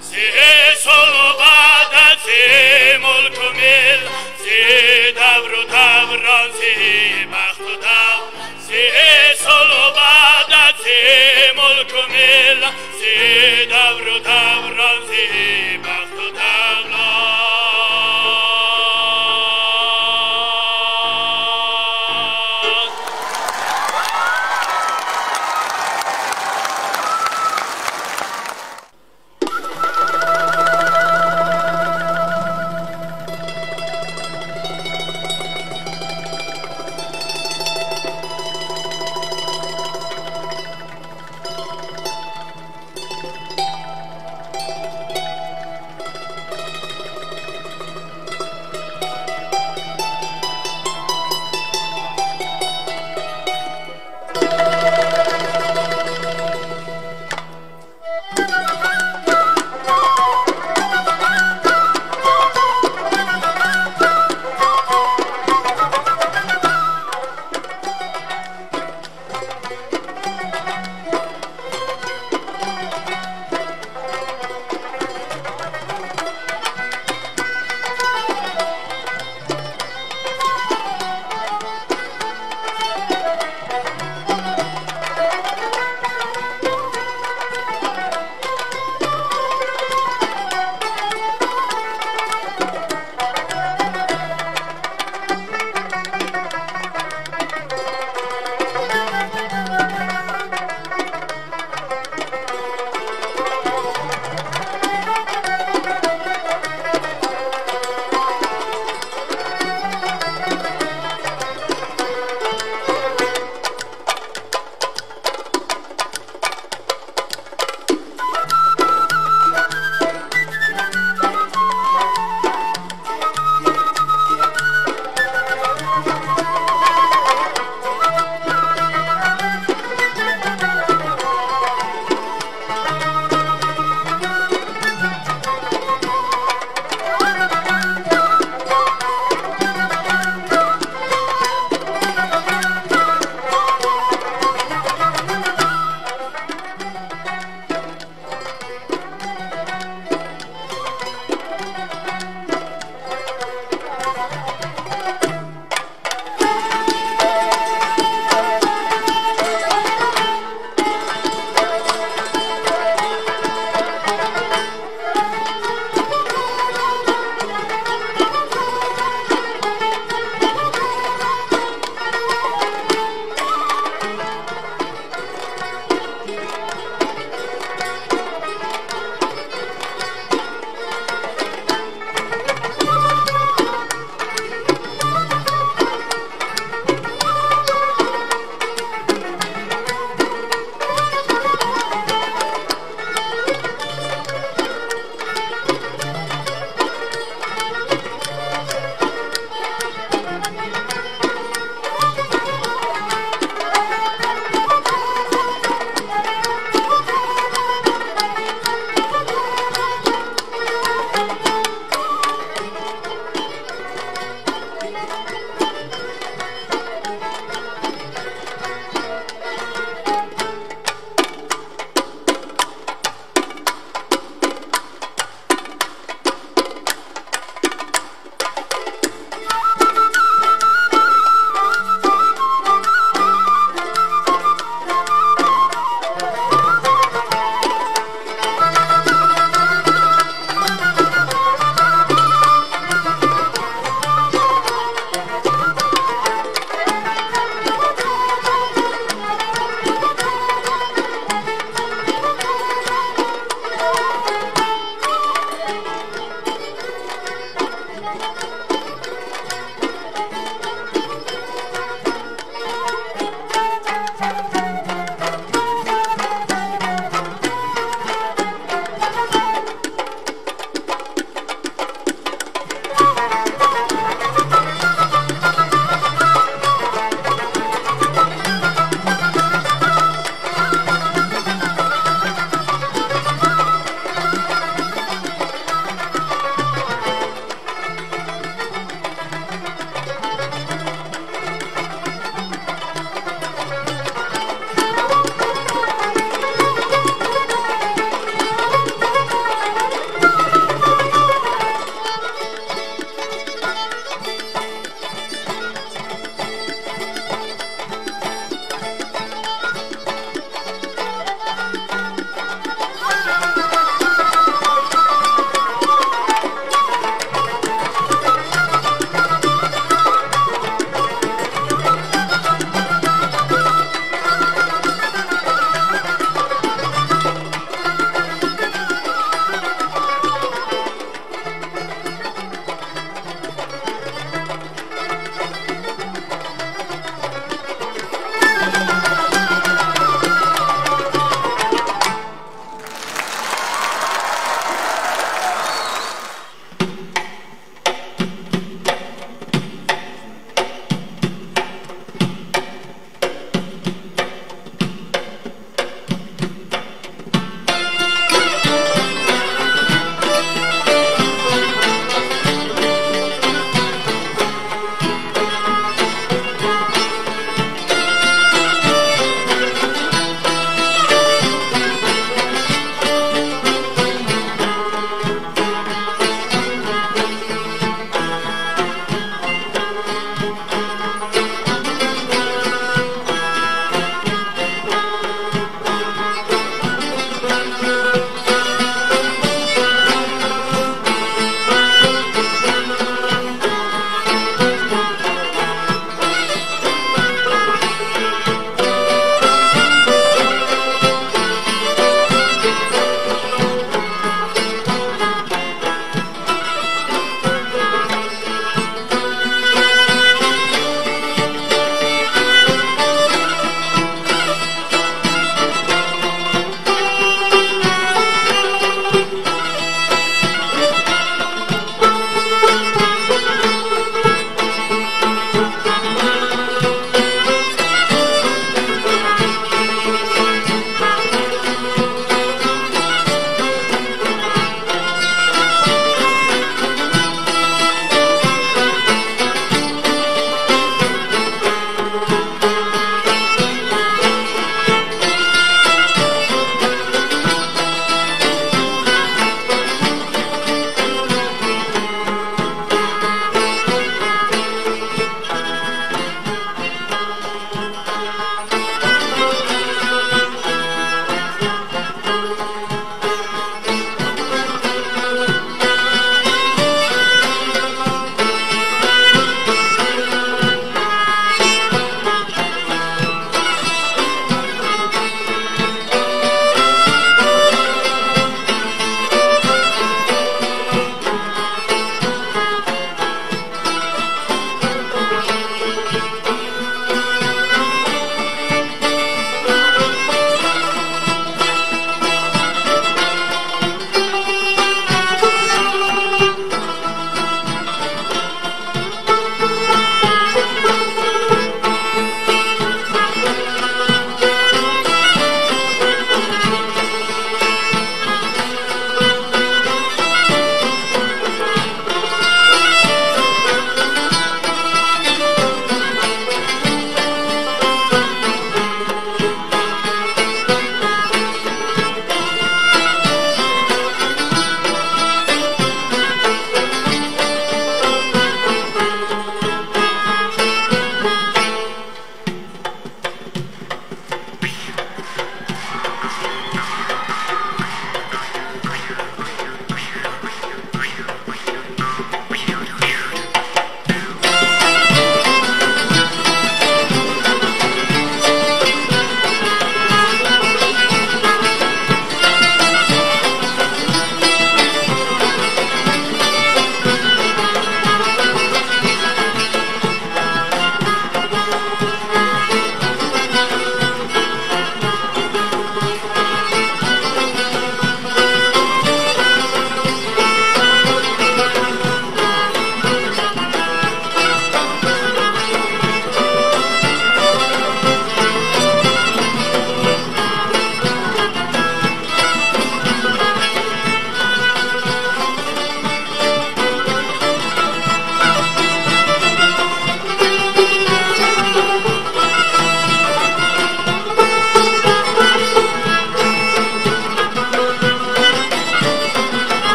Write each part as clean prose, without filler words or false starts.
زی solo vada se mulk mil se davru davran se bakhtu dav se solo vada se mulk mil se davru davran se bakhtu dav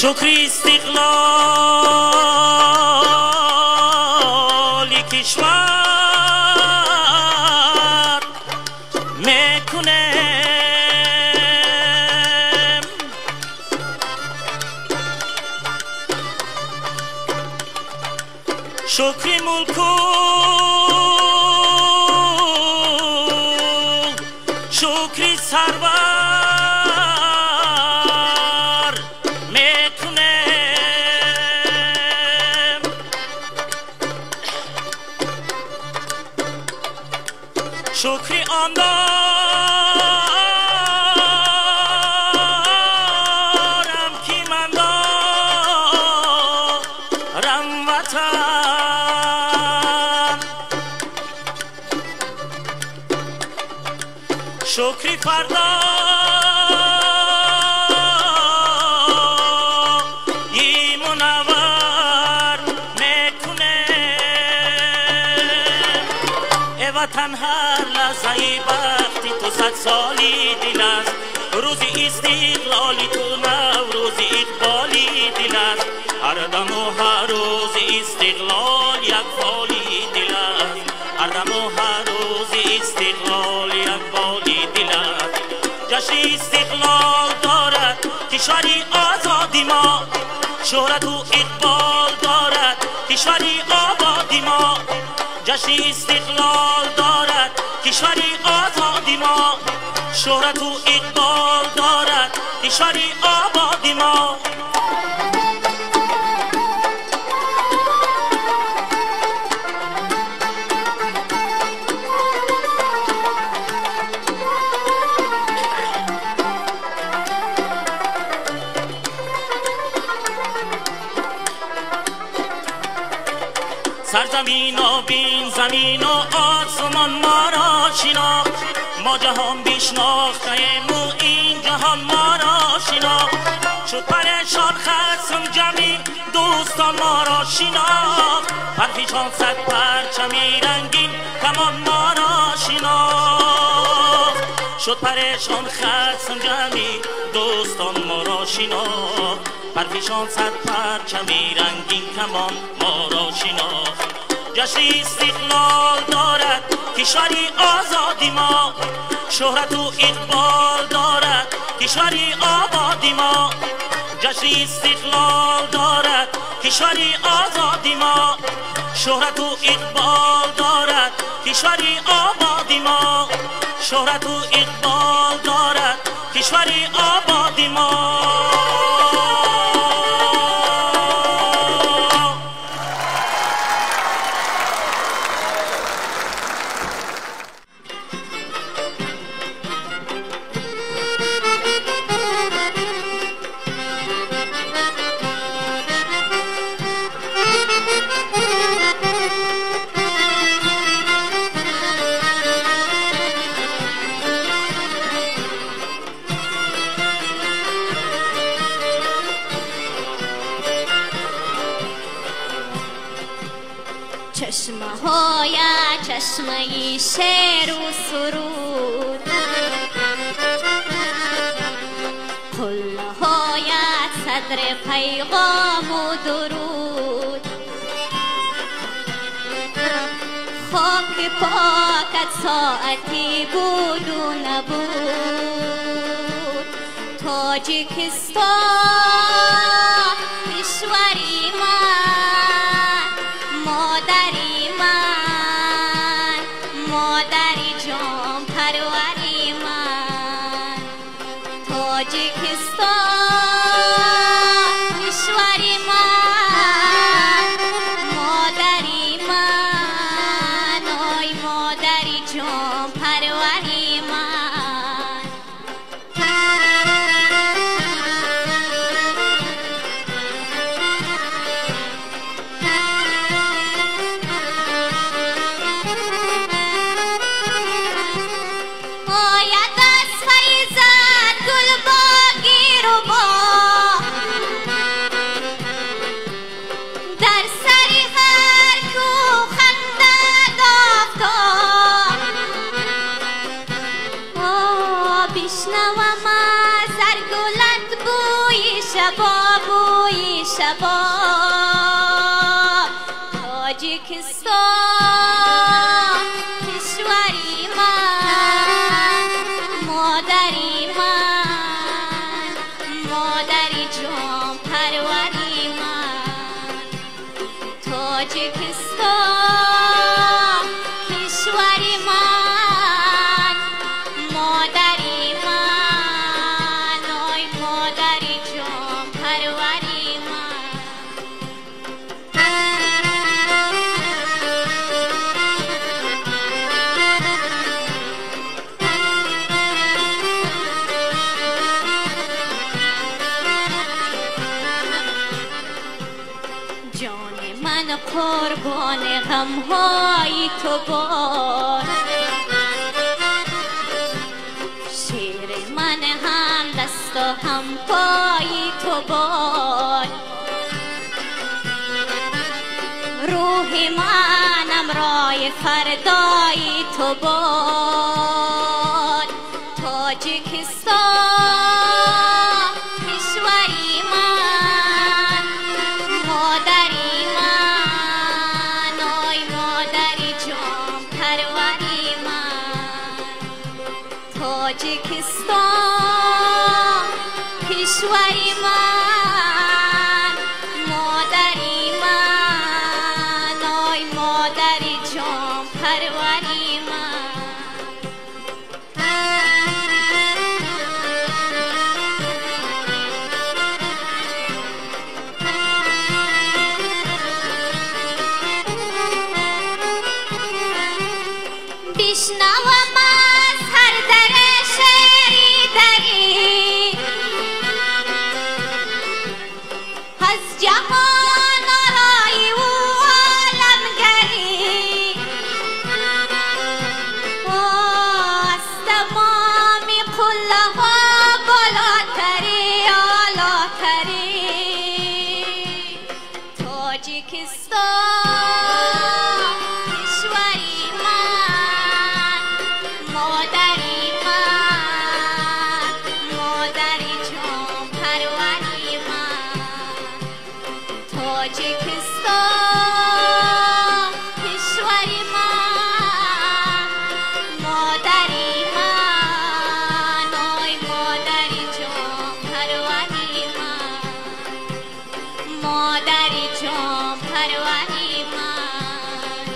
شکری استقلالی کشور میکنم شکری ملکو شکری سرور میکنم شکری آن دارم که من دارم وطن شکری فردا ی منور میکنه ای وطن هر لحظه وقتی تو 100 سالی دل است روز استقلالی تو نوروز اقبالی دل است هر دم و هر روز استقلال یک فالی دل است هر دم و هر روز استقلال یک بالی دل است جشن استقلال دارد کشوری آزادی ما شهرت و اقبال دارد کشوری آبادی ما جشن استقلال دارد کشوری آزادی ما شهرت و اقبال دارد کشوری آبادی ما سرزمین و بین زمین و آسمان ما را شناخت ما جهان بشناختیم و این جهان ما را شناخت شد پریشان خصم جمعی دوستان ما را شناخت پرفیشان 100 پرچمی رنگین کمان ما را شناخت شد پریشان خصم جمعی دوستان ما را شناخت پرفیشان 100 پرچمی رنگین کمان ما را شناخت جشن استقلال دارد کشوری آزادی ما شهرت و اقبال دارد کشوری آبادی ما جشن استقلال دارد کشوری آزادی ما شهرت و اقبال دارد کشوری آبادی ما شهرت و اقبال دارد کشوری آبادی ما چشمه‌هایت چشمه شعر و سرود قله‌هایت صدر پیغام و درود خاک پاکت ساعتی بود و نبود تاجیکستان کشوری من مادری من مادری جان پروری من تاجیکستان کشوری من مادری من آی مادری جان پروری من جان غمهای تو باد شیر من هم دست و هم پای تو باد روح منم رای فردای تو باد تاجیکستان کشوری من مادری من آی مادری جان پروری من تاجیکستان کشوری من مادری من آی مادری جان پروری من بشنوم از هر در شعری دری از جهان آرای و عالمگری از تمام قله ها بالاتری آلاتری تاجیکستان کشوری من مادری من مادری جان پروری من تاجیکستان کشوری من مادری من آی مادری جان پروری من مادری جان پروری من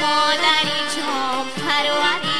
مادری جان پروری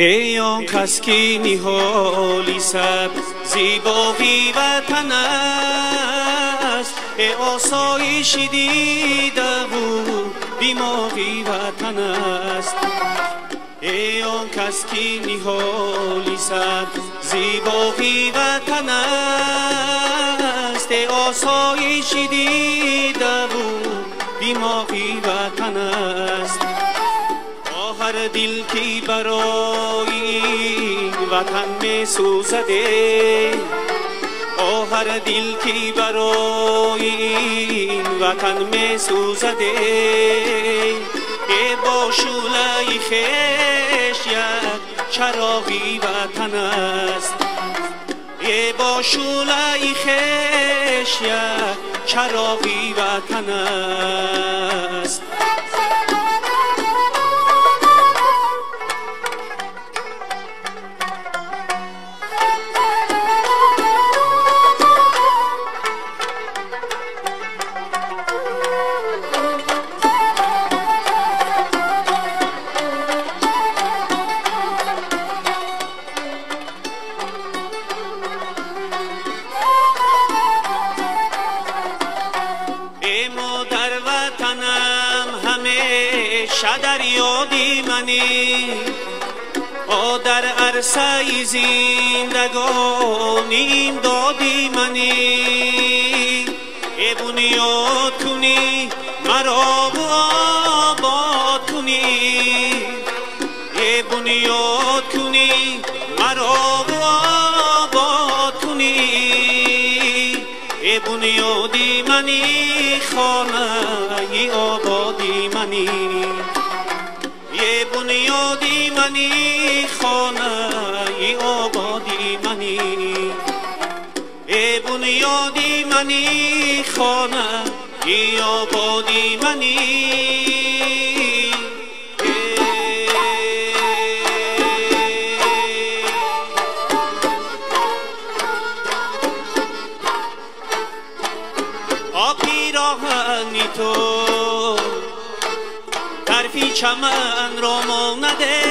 ای آن کس که نهالی سر زیبایی وطن است، ای آسایش دیده و بیماری وطن است. ای آن کس که نهالی سر زیبایی وطن است، ای آسایش دیده و بیماری وطن است. هر دل کی برای وطن می سوزده، هر دل کی برای وطن می سوزده، ای با شعله خویش یک چراغی وطن است، ای با شعله خویش یک چراغی وطن است. در یادی منی در عرصه زندگانیم دادی منی، ای بنیاد کنی مرا و آباد کنی، ای بنیاد کنی مرا و آباد کنی، ای بنیادی منی خانه ای آبادی منی، ای بنیادی منی خانه ای آبادی منی، ای بنیادی منی خانه ای آبادی منی. پیراهنی تو طرفی چمن را مانده،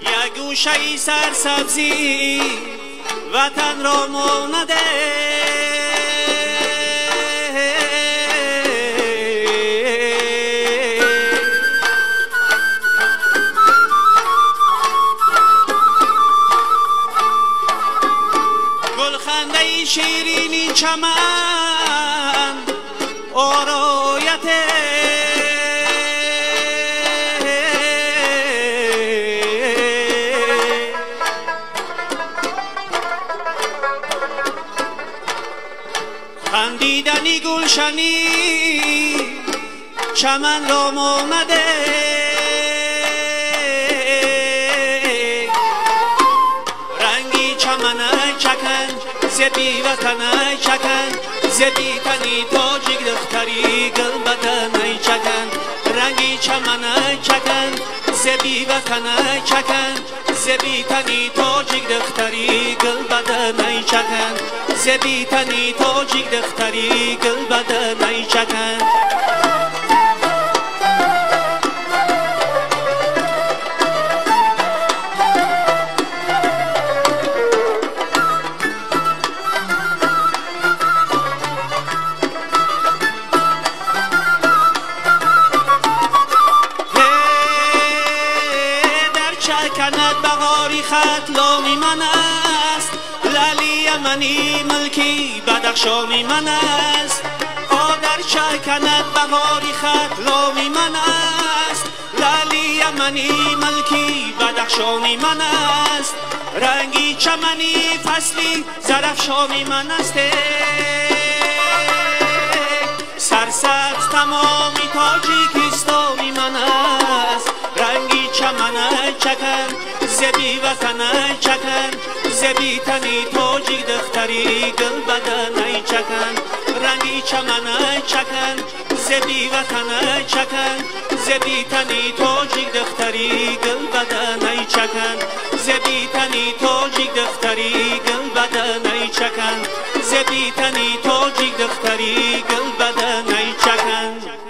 یک گوشه سرسبزی وطن را مانده، گلخنده شیرینی چمن آرایت، خندیدنی گلشنی چمن را مانده، رنگی چمن چکن زبی وطن چکن، زبی تنی تاجیک دختری گل بدن چکن، رنگی چمن چکن زبی وطن چکن، زبی تنی تاجیک دختری گل بدن چکن، زبی تنی تاجیک دختری گل بدن چکن. کند بهاری خط لامی من است، لالی منی ملکی بدخشانی من است، آدر چه کند بهاری خط لامی من است، لالی منی ملکی بدخشانی من است، رنگی چمنی فصلی زرفشانی من است، سرسبز تمامی تاجیکستانی من است، رنگی چمن چکن زبی وطن ای چکن زبی تنی توجی دختری گل بدن ای چکن رنگی چمن ای چکن زبی وطن ای چکن زبی تنی توجی دختری گل بدن ای چکن زبی تنی توجی دختری گل بدن ای چکن زبی تنی توجی دختری گل بدن ای چکن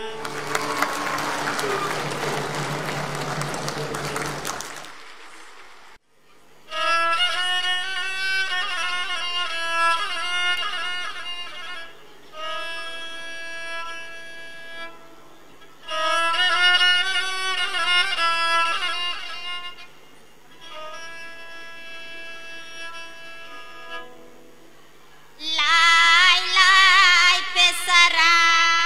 لای لای پسرم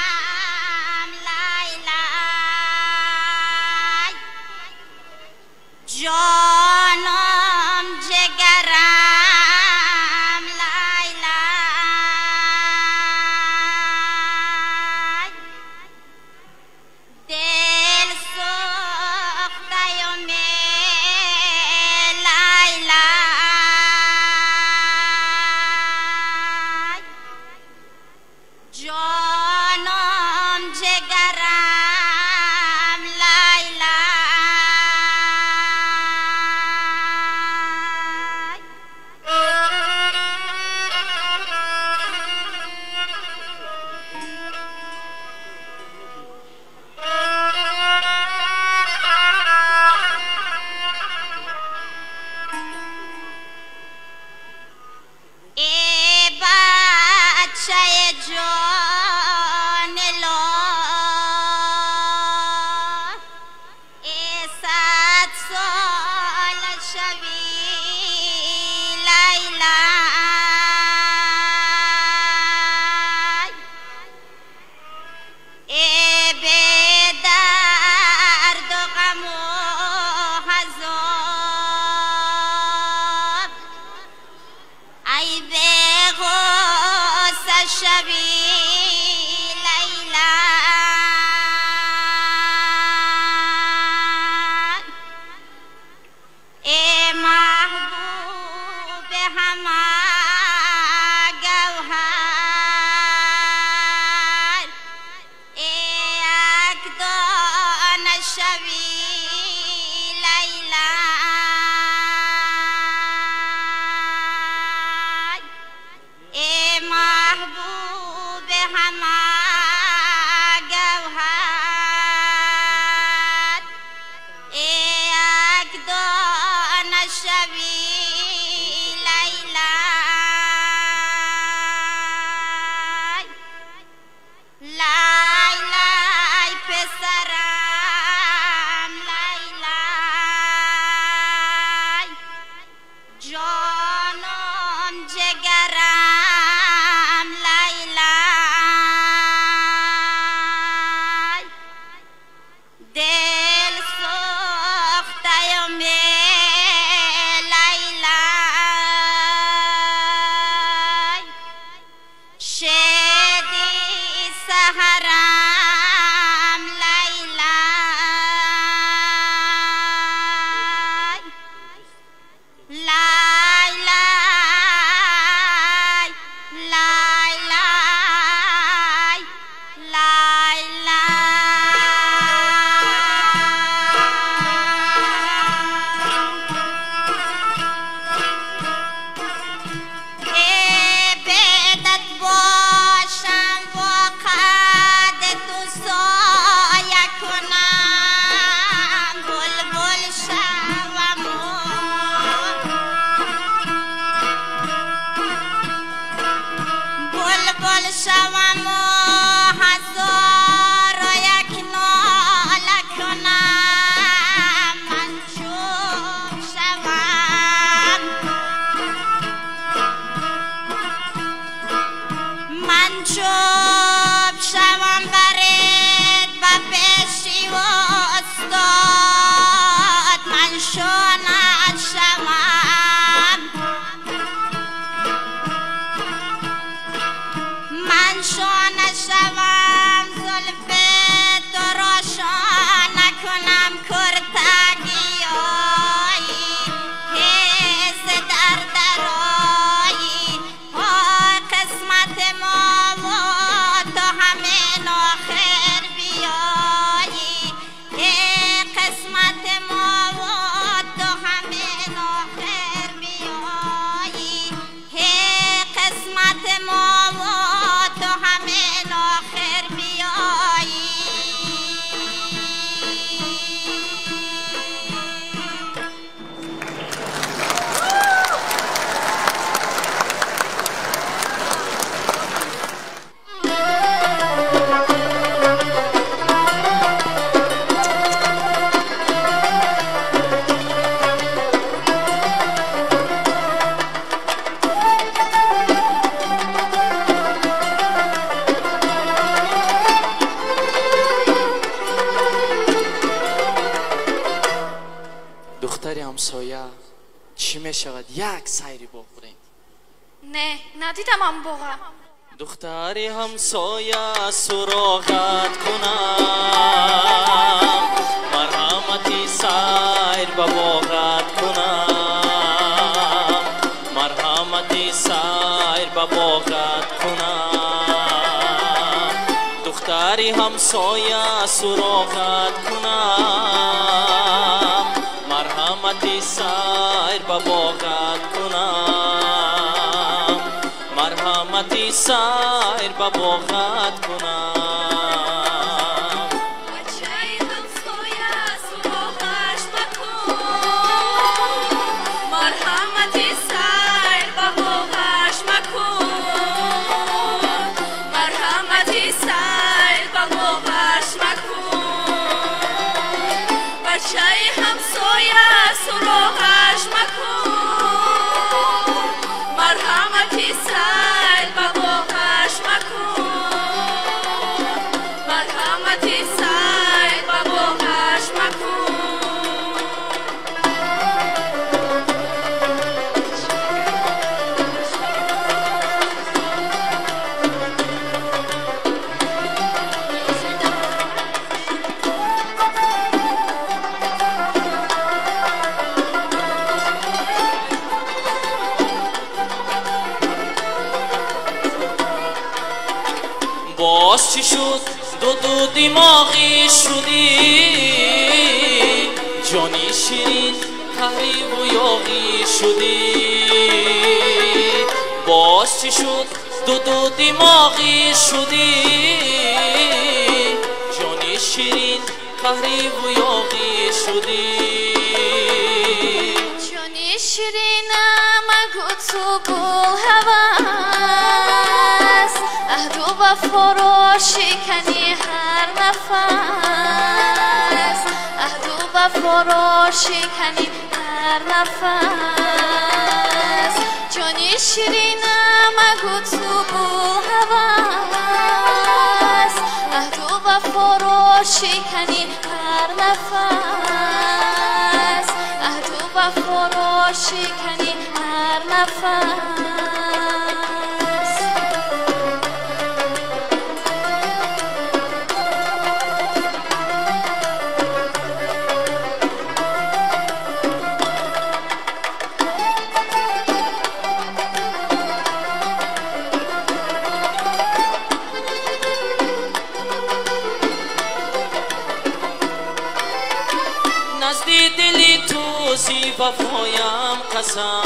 همسایه چی می شود یک سیری بخوریم؟ نه ندیدم هم بغم. دختری همسایه سراغت کنم، مرحمتی سیر به باغت کنم، مرحمتی سیر به باغت کنم. دختری همسایه سراغت کنم، مرحمتی سیر به باغت کنم، مرحمتی سیر به باغت کنم. باز چی شد دو دماغی شدی، جانی شیرین قهری و یاغی شدی. باز چی شد دو دماغی شدی، جانی شیرین قهری و یاغی شدی. جانی شیرینم اگو تو گل هوس، عهد و وفا را شکنی هر نفس، عهد و وفا را شکنی هر نفس. جانی شیرینم اگو تو گل هوس، عهد و وفا را شکنی هر نفس، عهد و وفا را شکنی هر نفس. نزدی دلی تو زی وفایم قسم،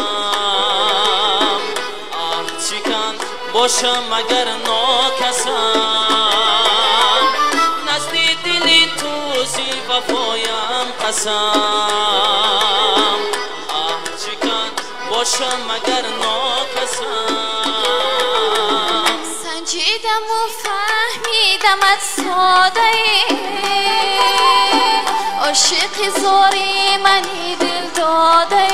آه چیکن باشم مگر ناکسم. نزدی دلی تو زی وفایم قسم، آه چیکن باشم مگر ناکسم. سنجیدم و فهمیدمت ساده عاشق زاری منی دل داده،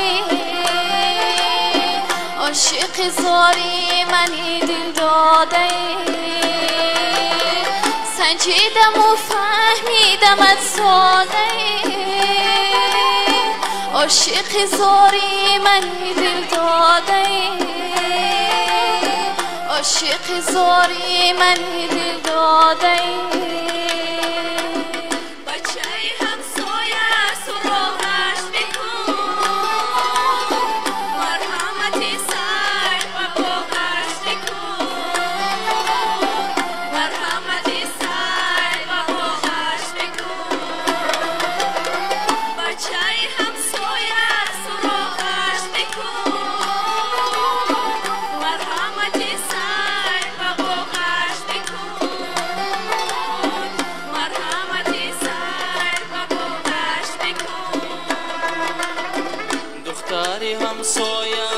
عاشق زاری منی دل داده. سنجیدم و فهمیدمت ساده عاشق زاری منی دل داده، عاشق زاری منی دل داده. دختری همسایه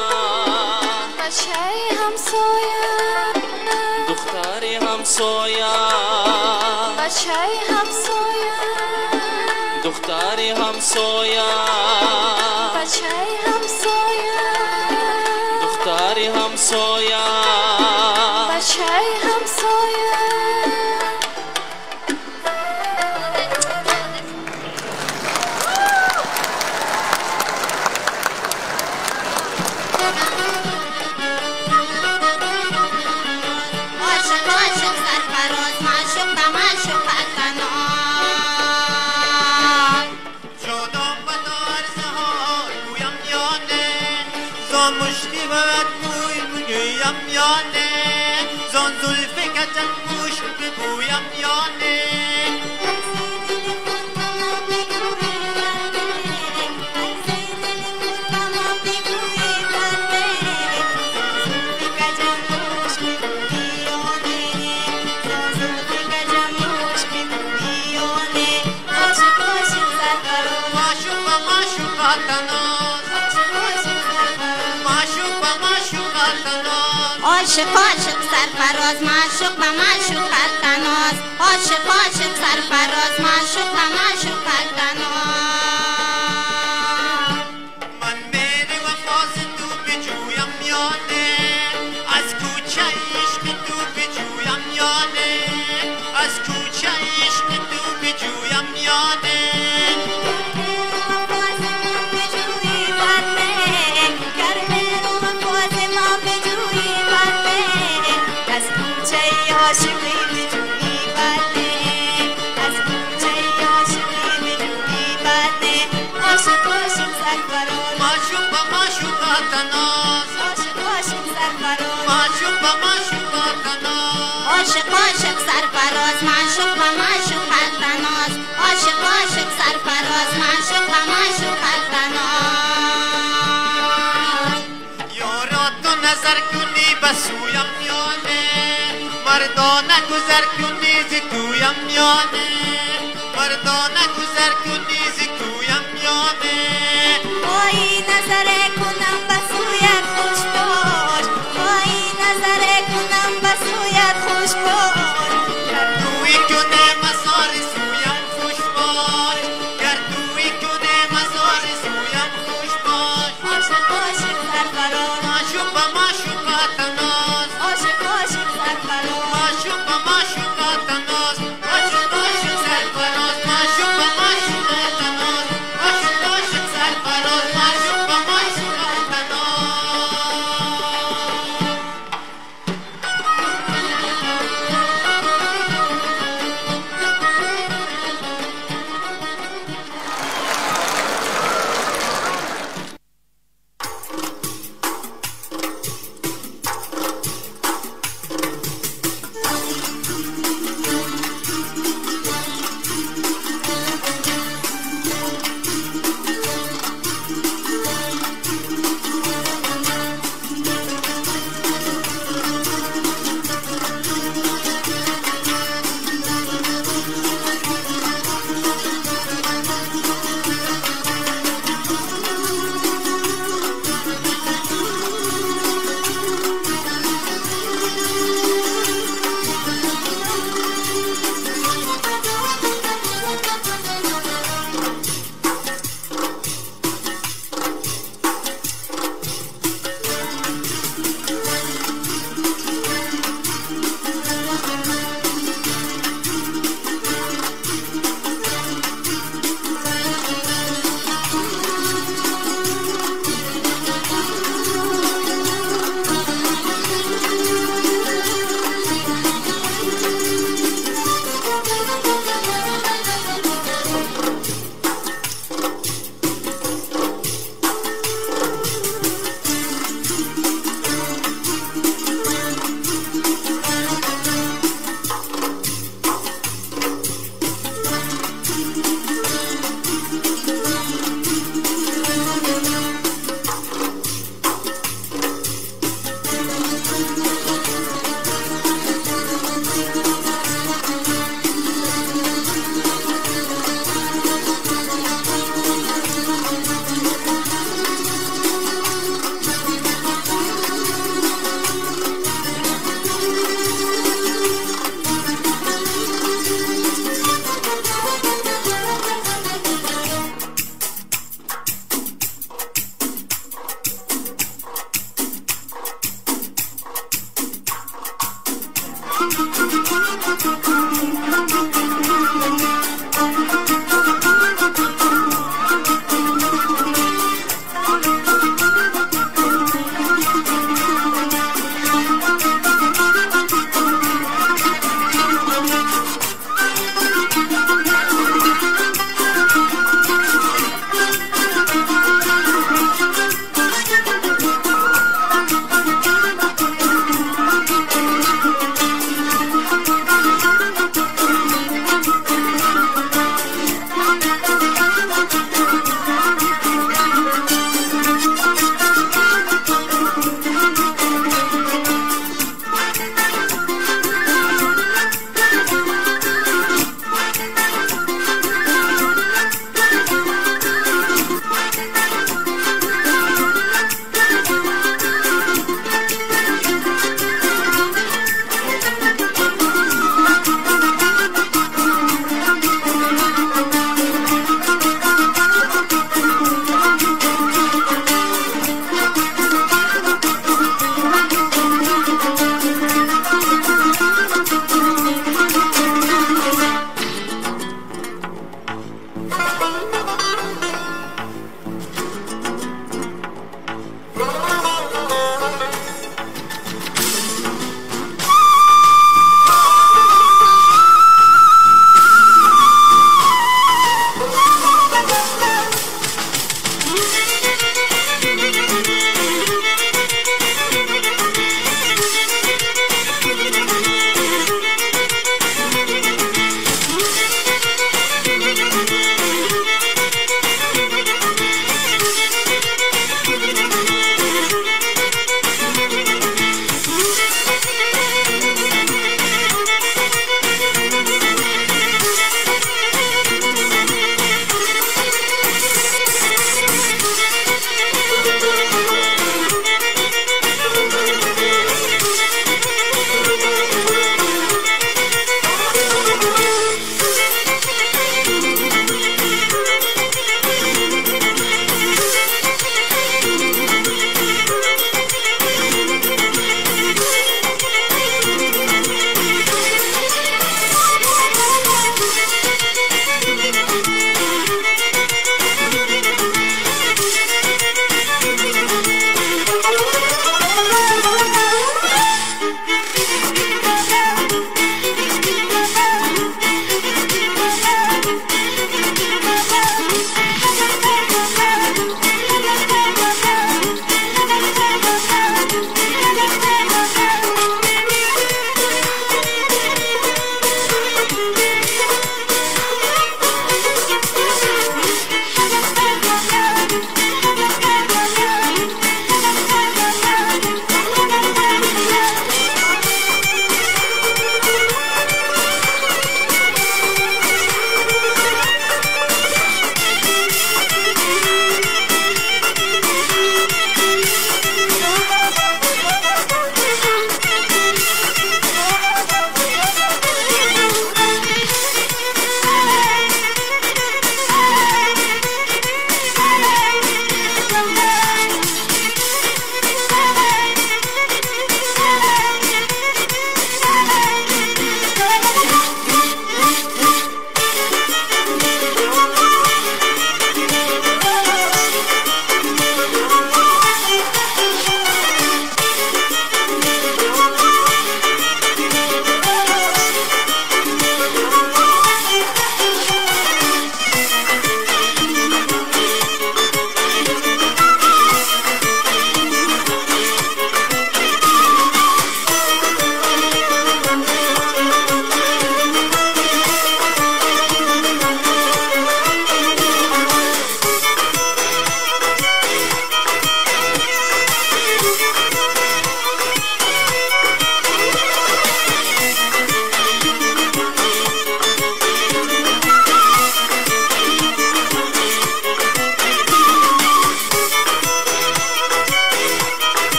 بچه همسایه، دختری همسایه، بچه همسایه، دختری همسایه، بچه همسایه، دختری همسایه، بچه همسایه. عاشق عاشق سرفراز معشوق و معشوقت تناز عاشق عاشق سرفراز معشوق و معشوقت تناز من میری وفاز تو بجویم یانه از کوچه عشق تو بجویم یانه از کوچه عشق تو بجویم یانه عاشق عاشق سرفراز معشوق و معشوقت تناز عاشق عاشق سرفراز معشوق و معشوقت تناز یارا تو نظر کنی بسویم میانه مردانه گذر کنی زی تویم میانه مردانه گذر کنی زی تویم میانه وای نظر کنم بسویت خوش باش وای نظر کنم بسویت خوش باش گردوی کنه مزار سویم خوش باش گردوی کنه مزار سویم خوش باش عاشق عاشق سرفراز معشوق و معشوقت تناز عاشق عاشق سرفراز معشوق و معشوقت تناز عاشق عاشق سرفراز معشوق و معشوقت تناز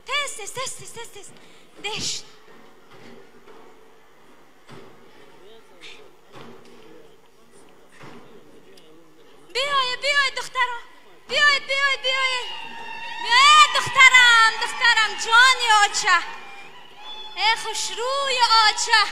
تست دش بیاید دخترم بیاید دخترم جانی آچه ای خوشروی آچه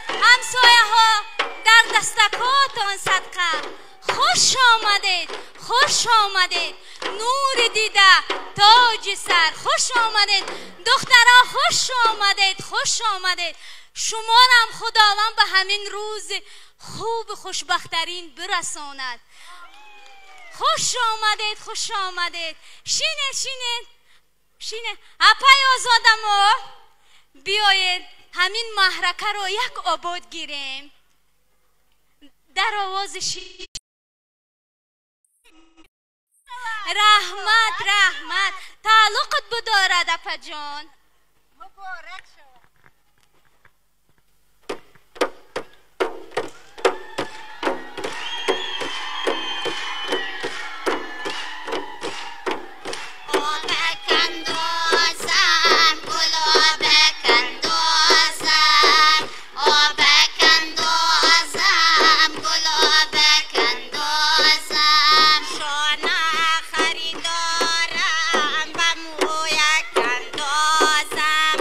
همسایه ها در دستکاتون صدقه خوش آمدید نور دیده تاج سر خوش آمدید دخترها خوش آمدید شما هم خداوند به همین روز خوب خوشبخترین برساند خوش آمدید شینه اپای آزادمو بیایید همین محرکه رو یک آباد گیریم در آواز رحمت تعلقت بدارد اپا جان مبارک شو خریدارم و مویک اندازم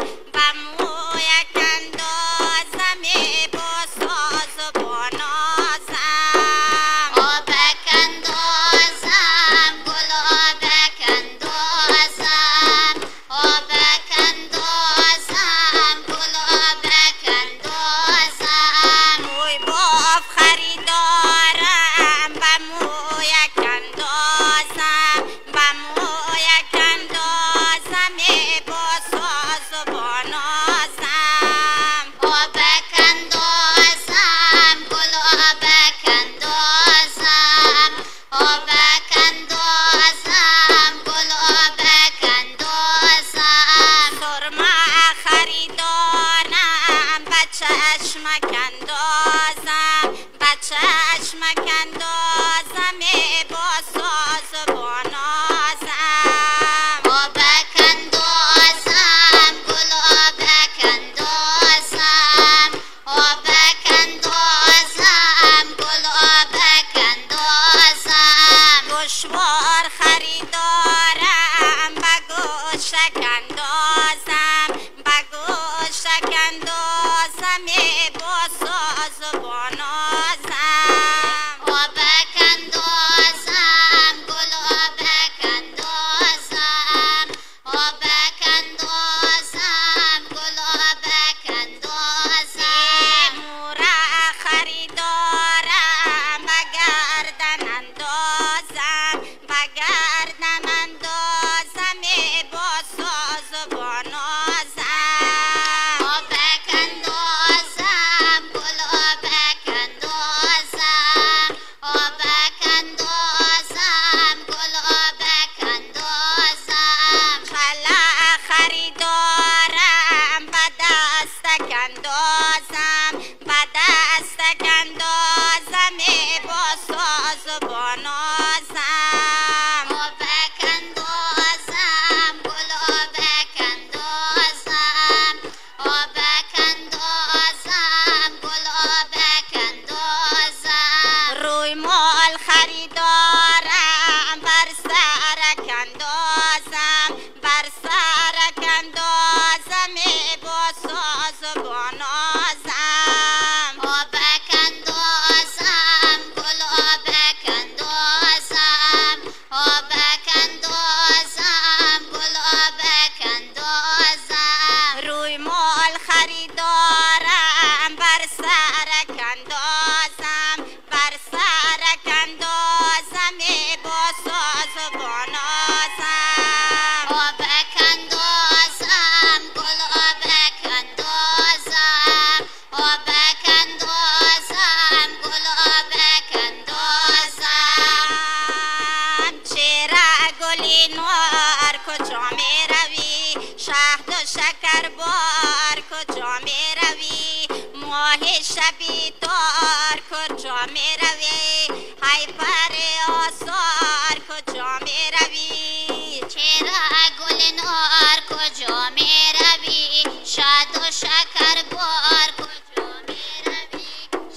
شبی تار کجا می روی های پر آثار کجا می روی چرا گل نار کجا می روی شاد و شکر بار کجا می روی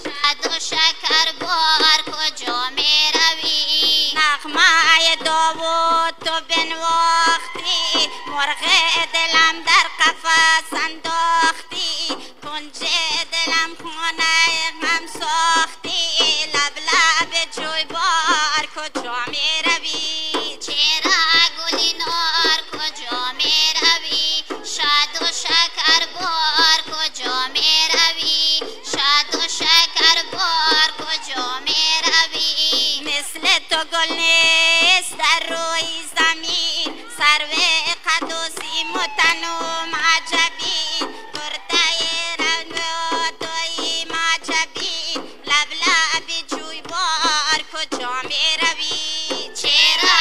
شاد و شکر بار کجا می روی نغمه داوود تو بنواختی مرغ دلم در قفس انداختی کنج دلم خانه غم ساختی لب لب جویبار کجا می روی چرا گلی نار کجا می روی شاد و شکر بار کجا می روی شاد و شکر بار کجا می روی مثل تو گل نیست در روی زمین سرو قد و سیم و تنوم عجبین برده رنگ و دویم عجبین لب لب جویبار کجا می روی چرا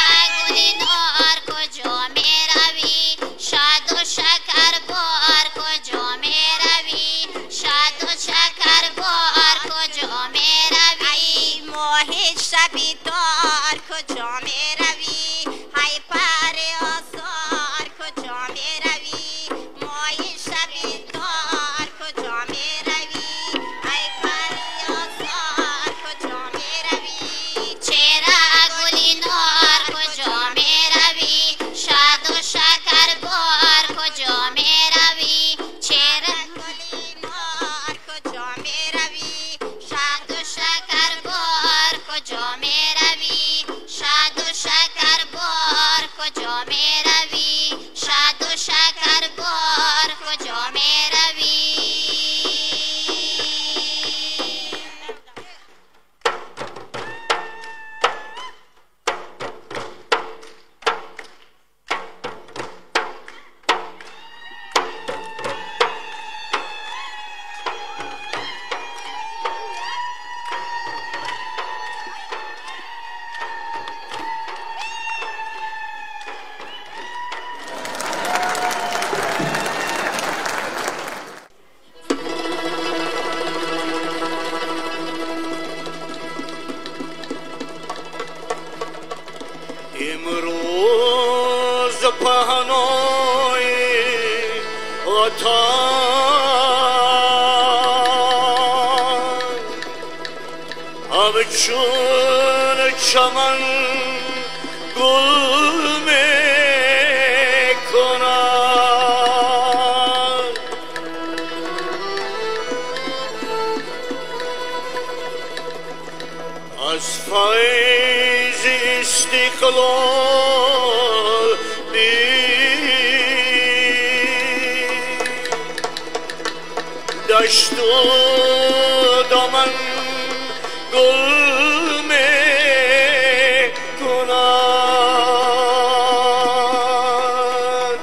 گلی نار کجا می روی شاد و شکر بار کجا می روی شاد و شکر بار کجا می روی ماهی شبی دار کجا می روی های پر آثار کجا می روی ماهی شبی دار کجا می روی های پر آثار کجا می روی چرا گلی نار کجا می روی شاد و شکر بار کجا می روی چرا گلی نار کجا می روی شاد و شکر بار کجا می روی شاد و شکر بار کجا می روی شاد و شکر بار کجا می روی امروز پهنای وطن همچون چمن گل میکند از فیض استقلال دشت و دامن گل میکند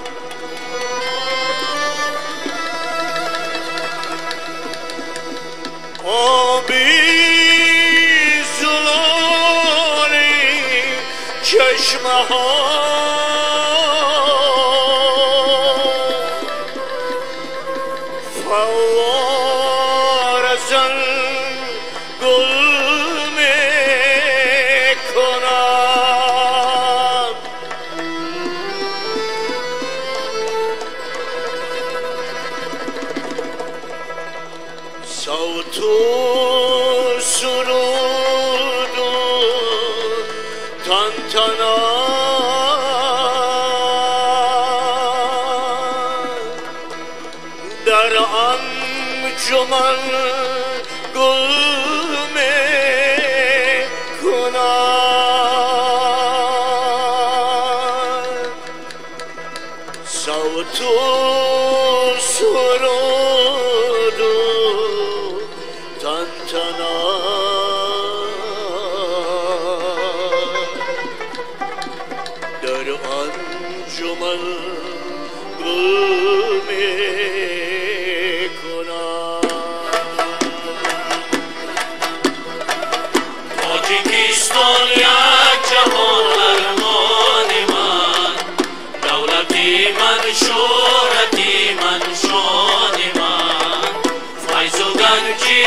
آبی زلالی چشمه ها فوار زن گل میکند صوت و سرود و تنتنا در انجمن گل میکند صوت و سرود و تنتنا در انجمن گل میکند تاجیکستان یک جهان ارمان من دولتی من شهرتی من شان من فیض و گنجی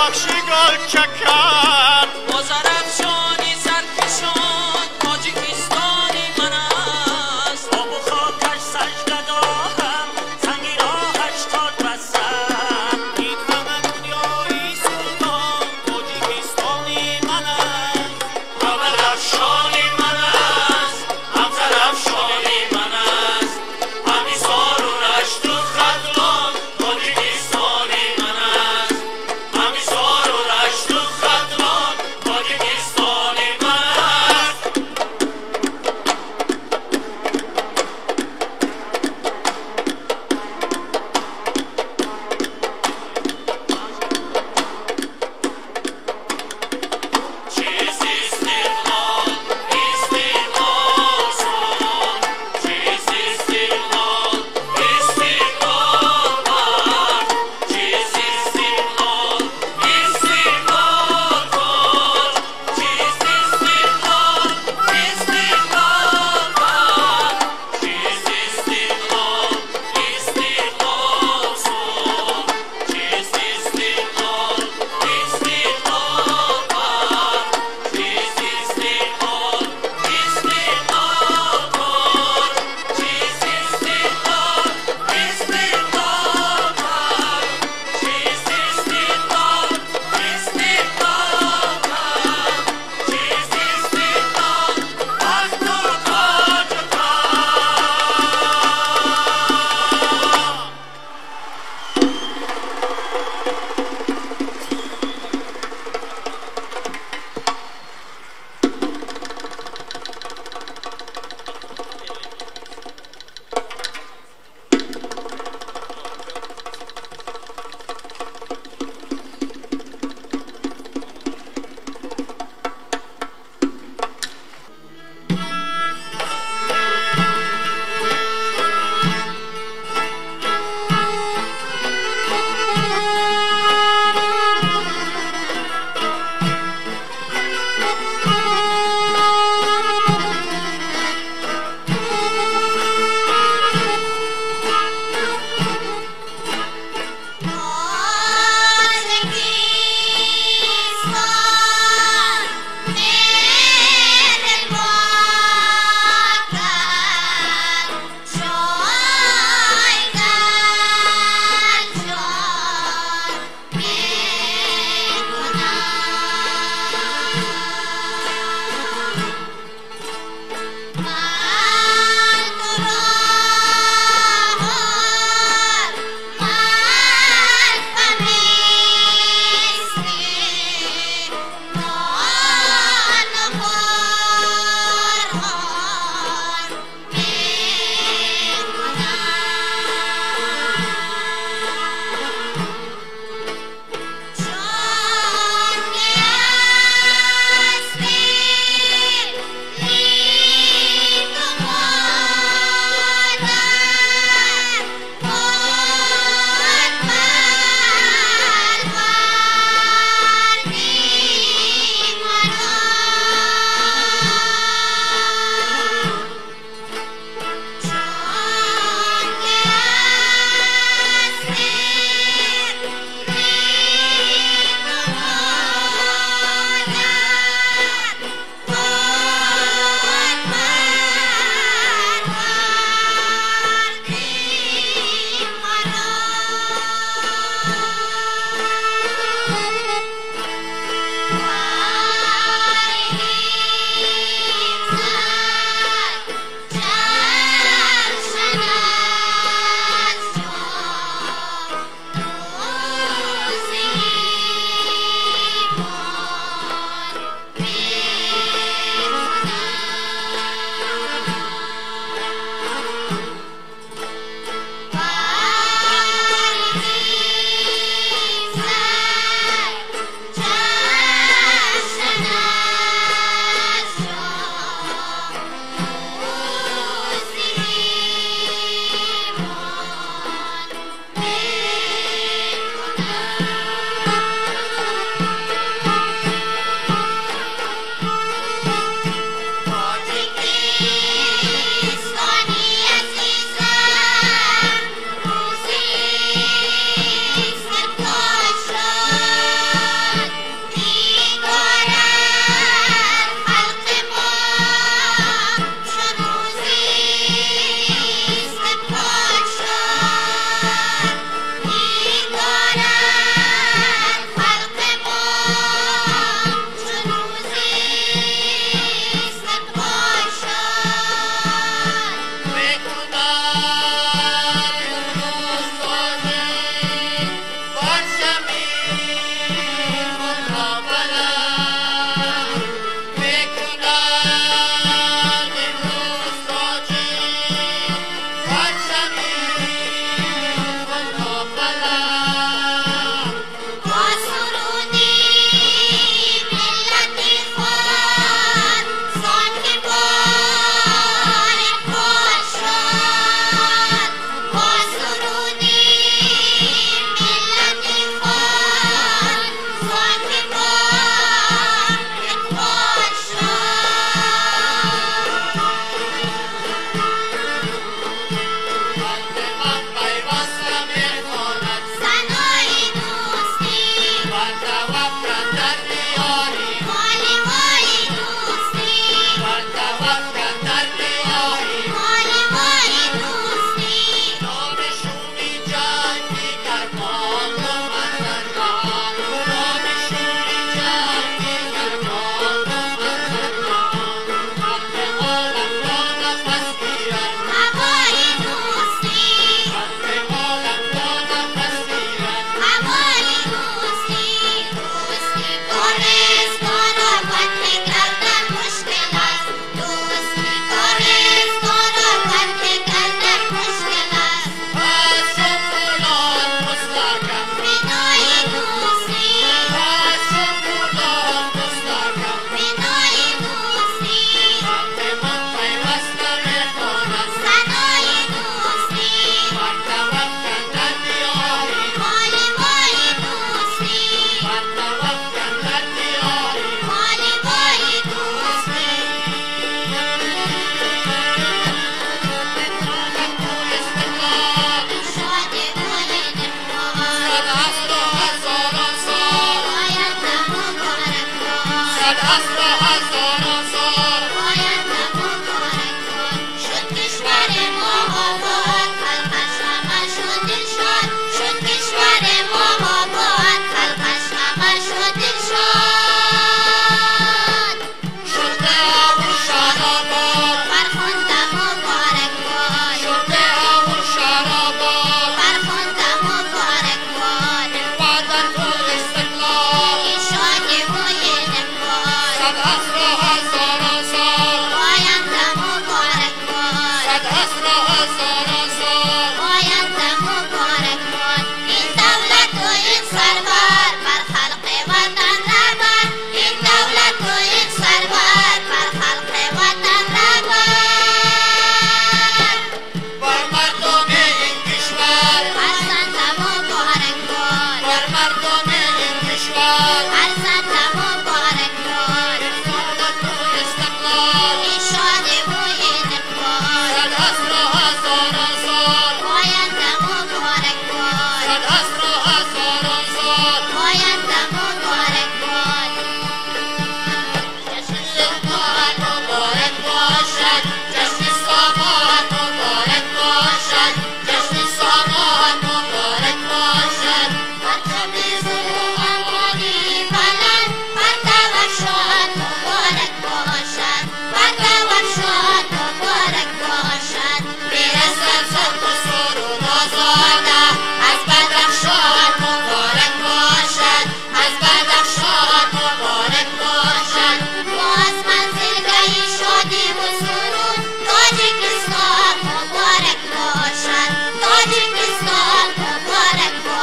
بخشی گل چکن بازرفشانی سرکشان تاجیکستانی من است آب و خاکش سجده‌گاهم سنگی راهش تا رسم این همه دنیای سلطان تاجیکستانی من است همرفشانی من است همزرفشانی من است همیسار و رشت و خدلان تاجیکستانی من است همیسار و رشت و خدلان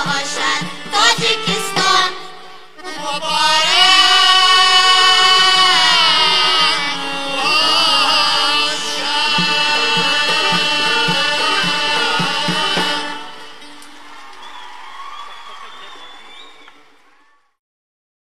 باشد تاجیک